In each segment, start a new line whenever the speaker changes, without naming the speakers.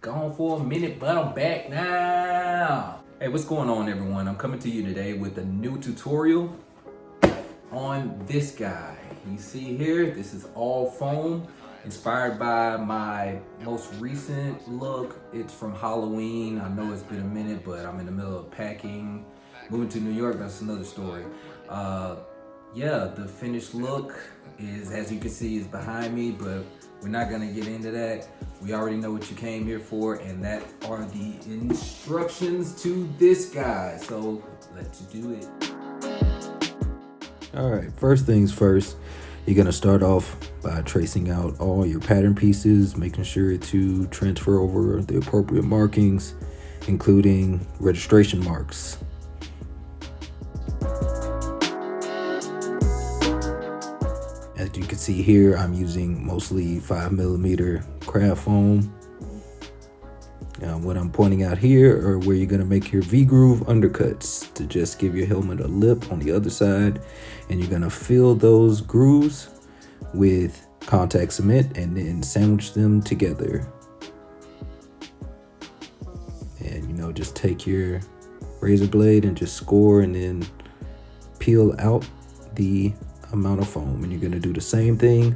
Gone for a minute, but I'm back now. Hey, what's going on, everyone? I'm coming to you today with a new tutorial on this guy. You see here, this is all foam, inspired by my most recent look. It's from Halloween. I know it's been a minute, but I'm in the middle of packing. Moving to New York, that's another story. Yeah, the finished look is, as you can see, is behind me, but we're not gonna get into that. We already know what you came here for, and that are the instructions to this guy. So let's do it.
All right, first things first, you're gonna start off by tracing out all your pattern pieces, making sure to transfer over the appropriate markings, including registration marks. As you can see here, I'm using mostly 5mm craft foam. What I'm pointing out here are where you're going to make your V-groove undercuts to just give your helmet a lip on the other side, and you're going to fill those grooves with contact cement and then sandwich them together. And just take your razor blade and just score and then peel out the amount of foam, and you're going to do the same thing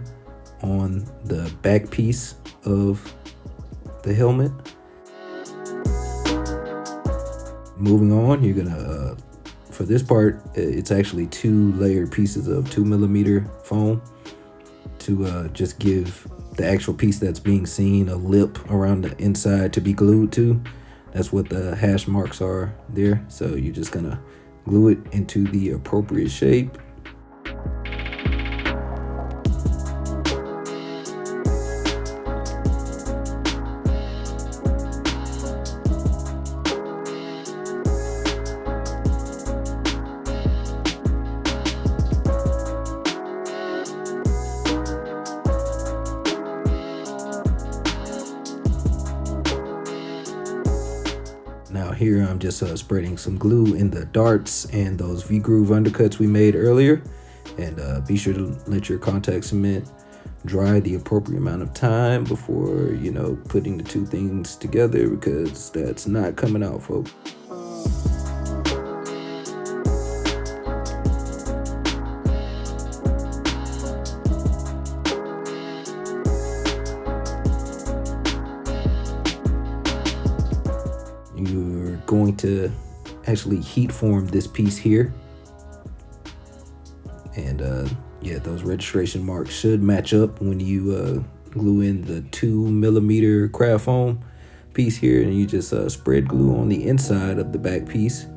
on the back piece of the helmet. Moving on, you're gonna for this part, it's actually 2 layered pieces of 2mm foam to just give the actual piece that's being seen a lip around the inside to be glued to. That's what the hash marks are there. So you're just gonna glue it into the appropriate shape. Now here I'm just spreading some glue in the darts and those V-groove undercuts we made earlier. And be sure to let your contact cement dry the appropriate amount of time before, putting the two things together, because that's not coming out, folks. You're going to actually heat form this piece here, and yeah, those registration marks should match up when you glue in the 2mm craft foam piece here, and you just spread glue on the inside of the back piece.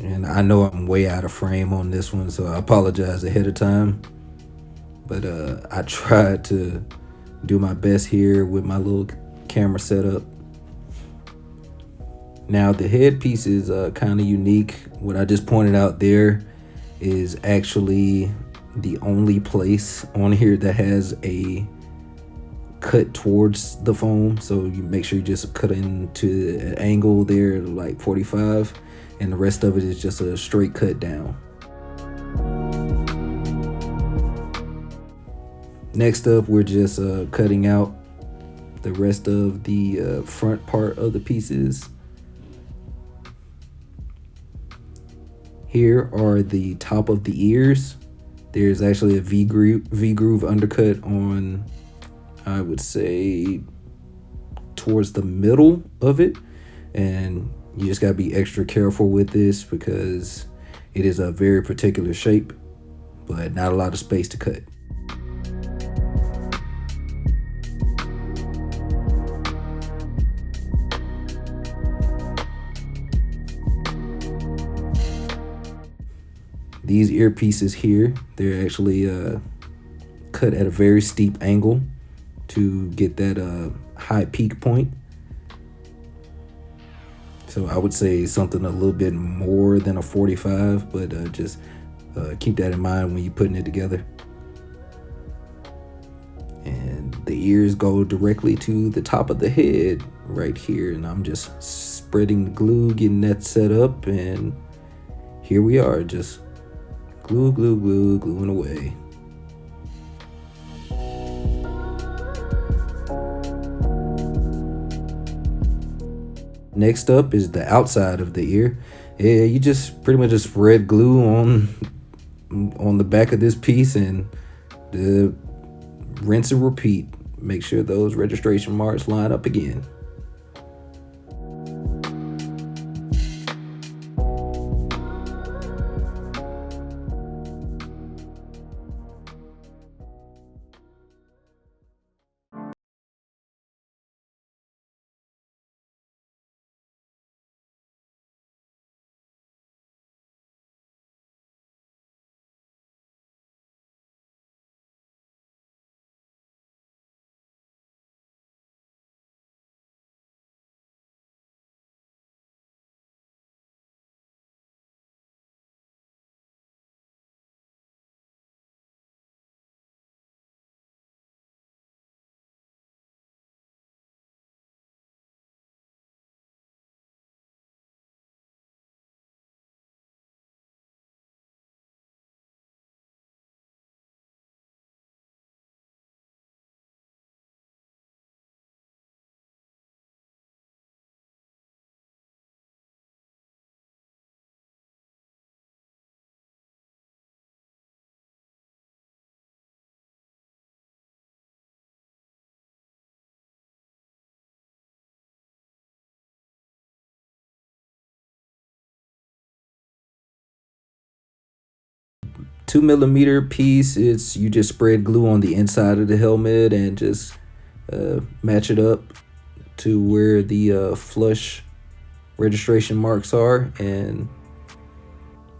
And I know I'm way out of frame on this one, so I apologize ahead of time. But I tried to do my best here with my little camera setup. Now the headpiece is kind of unique. What I just pointed out there is actually the only place on here that has a cut towards the foam. So you make sure you just cut into an angle there, like 45. And the rest of it is just a straight cut down. Next up, we're just cutting out the rest of the front part of the pieces. Here are the top of the ears. There's actually a V-groove undercut on, I would say, towards the middle of it. And you just gotta be extra careful with this because it is a very particular shape, but not a lot of space to cut. These earpieces here, they're actually cut at a very steep angle to get that high peak point. So I would say something a little bit more than a 45, but just keep that in mind when you're putting it together. And the ears go directly to the top of the head right here, and I'm just spreading the glue, getting that set up, and here we are, just gluing away. Next up is the outside of the ear. Yeah, you just pretty much just spread glue on the back of this piece and rinse and repeat. Make sure those registration marks line up again. Two-millimeter piece, it's you just spread glue on the inside of the helmet and just match it up to where the flush registration marks are. And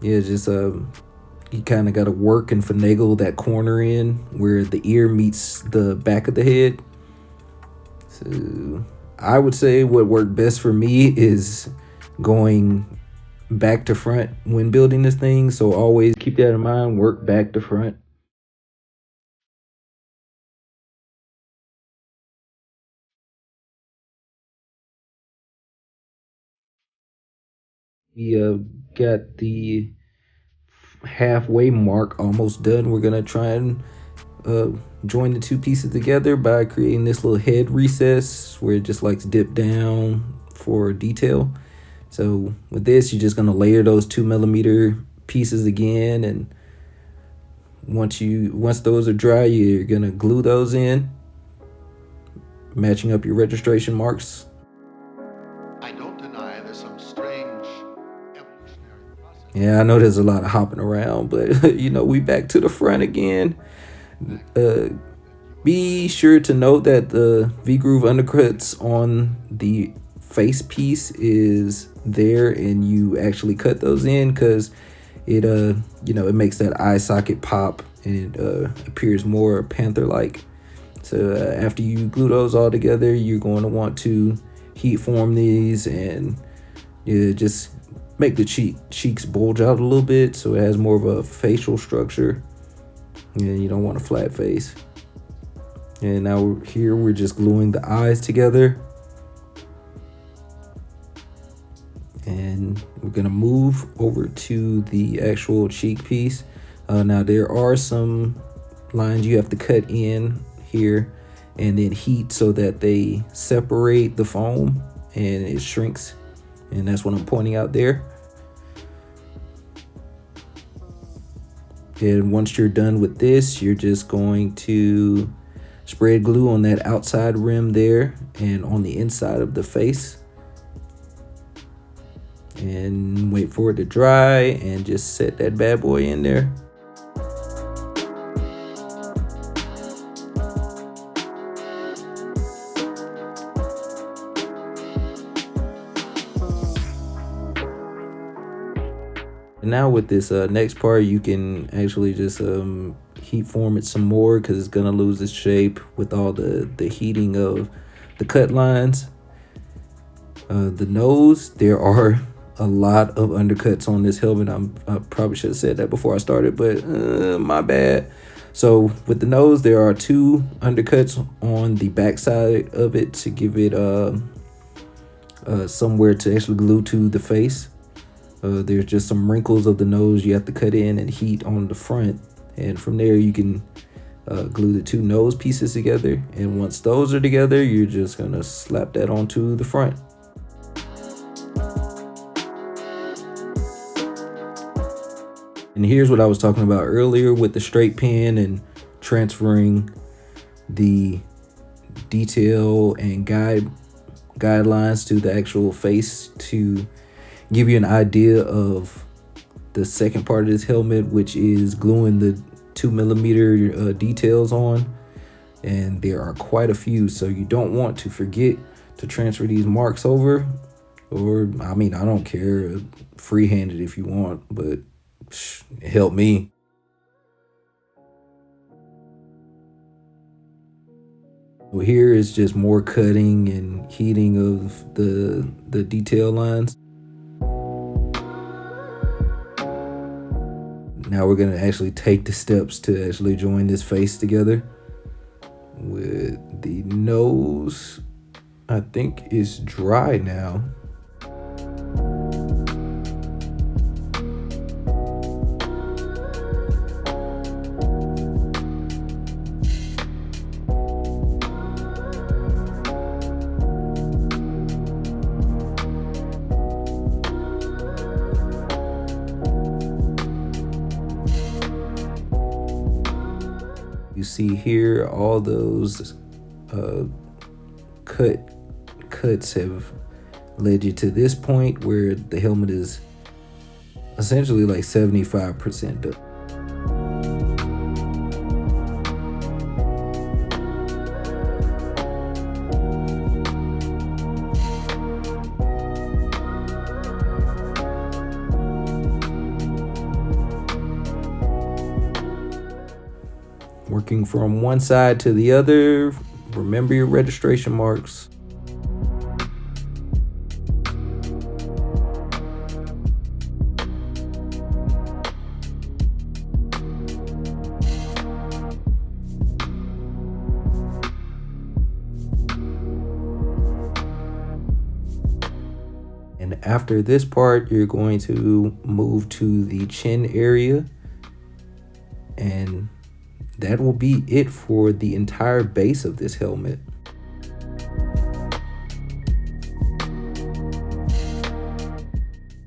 yeah, just you kind of got to work and finagle that corner in where the ear meets the back of the head. So I would say what worked best for me is going back to front when building this thing, so always keep that in mind, work back to front. We got the halfway mark almost done. We're gonna try and join the two pieces together by creating this little head recess where it just likes dip down for detail. So with this, you're just gonna layer those 2mm pieces again, and once those are dry, you're gonna glue those in, matching up your registration marks.
I don't deny there's some strange evolutionary process.
Yeah, I know there's a lot of hopping around, but you know, we back to the front again. Be sure to note that the V-groove undercuts on the face piece is there, and you actually cut those in because it it makes that eye socket pop and it appears more panther-like. So after you glue those all together, you're going to want to heat form these and just make the cheeks bulge out a little bit so it has more of a facial structure. And you don't want a flat face. And now we're just gluing the eyes together. And we're gonna move over to the actual cheek piece. Now there are some lines you have to cut in here and then heat so that they separate the foam and it shrinks. And that's what I'm pointing out there. And once you're done with this, you're just going to spread glue on that outside rim there and on the inside of the face. And wait for it to dry and just set that bad boy in there. And now with this next part, you can actually just heat form it some more because it's gonna lose its shape with all the heating of the cut lines. The nose, there are a lot of undercuts on this helmet. I probably should have said that before I started, but my bad. So with the nose, there are 2 undercuts on the back side of it to give it somewhere to actually glue to the face. There's just some wrinkles of the nose you have to cut in and heat on the front, and from there you can glue the 2 nose pieces together. And once those are together, you're just gonna slap that onto the front. And here's what I was talking about earlier with the straight pen and transferring the detail and guidelines to the actual face to give you an idea of the second part of this helmet, which is gluing the 2mm details on. And there are quite a few, so you don't want to forget to transfer these marks over. Or I mean, I don't care, freehanded if you want, but help me. Well, here is just more cutting and heating of the detail lines. Now we're gonna actually take the steps to actually join this face together. With the nose, I think is dry now. You see here, all those cuts have led you to this point where the helmet is essentially like 75% done. Working from one side to the other, remember your registration marks. And after this part, you're going to move to the chin area, and that will be it for the entire base of this helmet.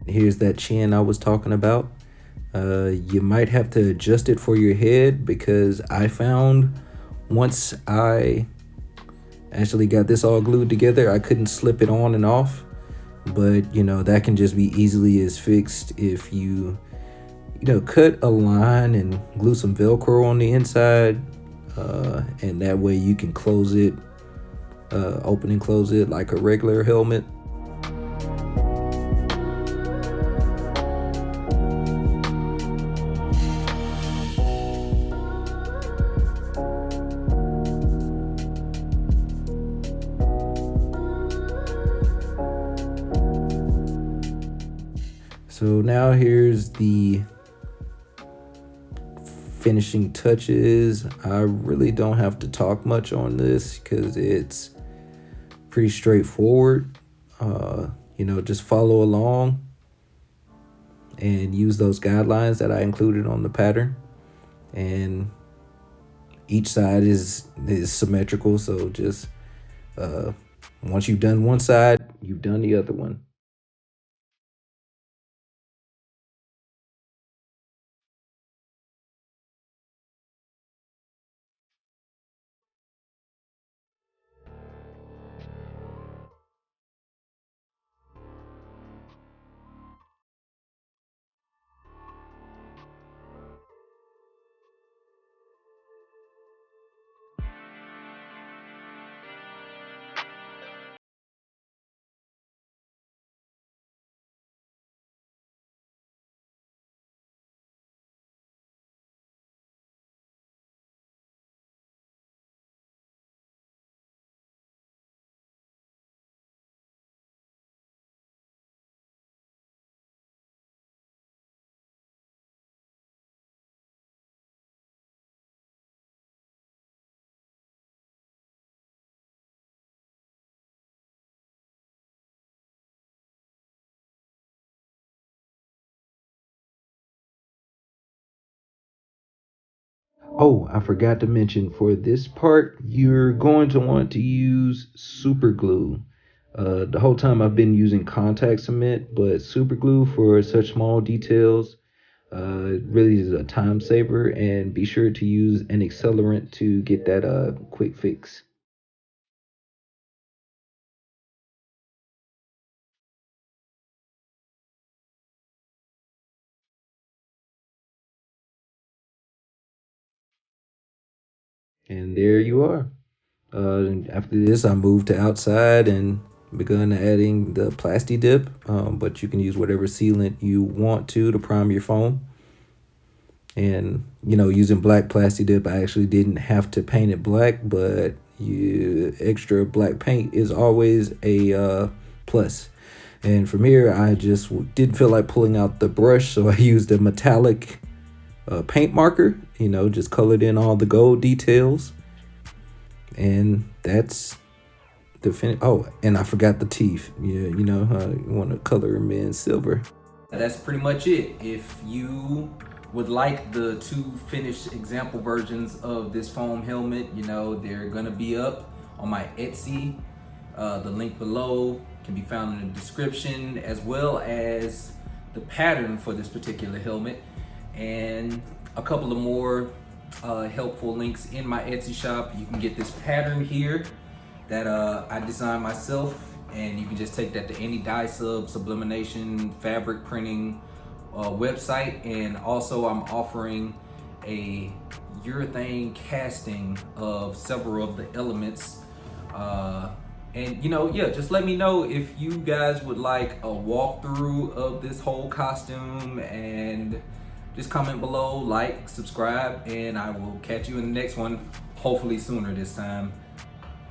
Here's that chin I was talking about. You might have to adjust it for your head, because I found once I actually got this all glued together, I couldn't slip it on and off. But you know, that can just be easily as fixed if you cut a line and glue some Velcro on the inside, and that way you can close it, open and close it like a regular helmet. So now here's the finishing touches. I really don't have to talk much on this because it's pretty straightforward. Just follow along and use those guidelines that I included on the pattern. And each side is symmetrical, so just once you've done one side, you've done the other one. Oh, I forgot to mention, for this part, you're going to want to use super glue. The whole time I've been using contact cement, but super glue for such small details really is a time saver, and be sure to use an accelerant to get that quick fix. And there you are. After this, I moved to outside and begun adding the plasti dip, but you can use whatever sealant you want to prime your foam. And using black plasti dip, I actually didn't have to paint it black, but extra black paint is always a plus. And from here, I just didn't feel like pulling out the brush, so I used a metallic paint marker. Just colored in all the gold details, and that's the finish. Oh, and I forgot the teeth. Yeah, you want to color them in silver.
That's pretty much it. If you would like the 2 finished example versions of this foam helmet, they're gonna be up on my Etsy. The link below can be found in the description, as well as the pattern for this particular helmet and a couple of more helpful links in my Etsy shop. You can get this pattern here that I designed myself, and you can just take that to any dye sub, sublimation, fabric printing website. And also I'm offering a urethane casting of several of the elements. And just let me know if you guys would like a walkthrough of this whole costume, and just comment below, like, subscribe, and I will catch you in the next one, hopefully sooner this time.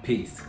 Peace.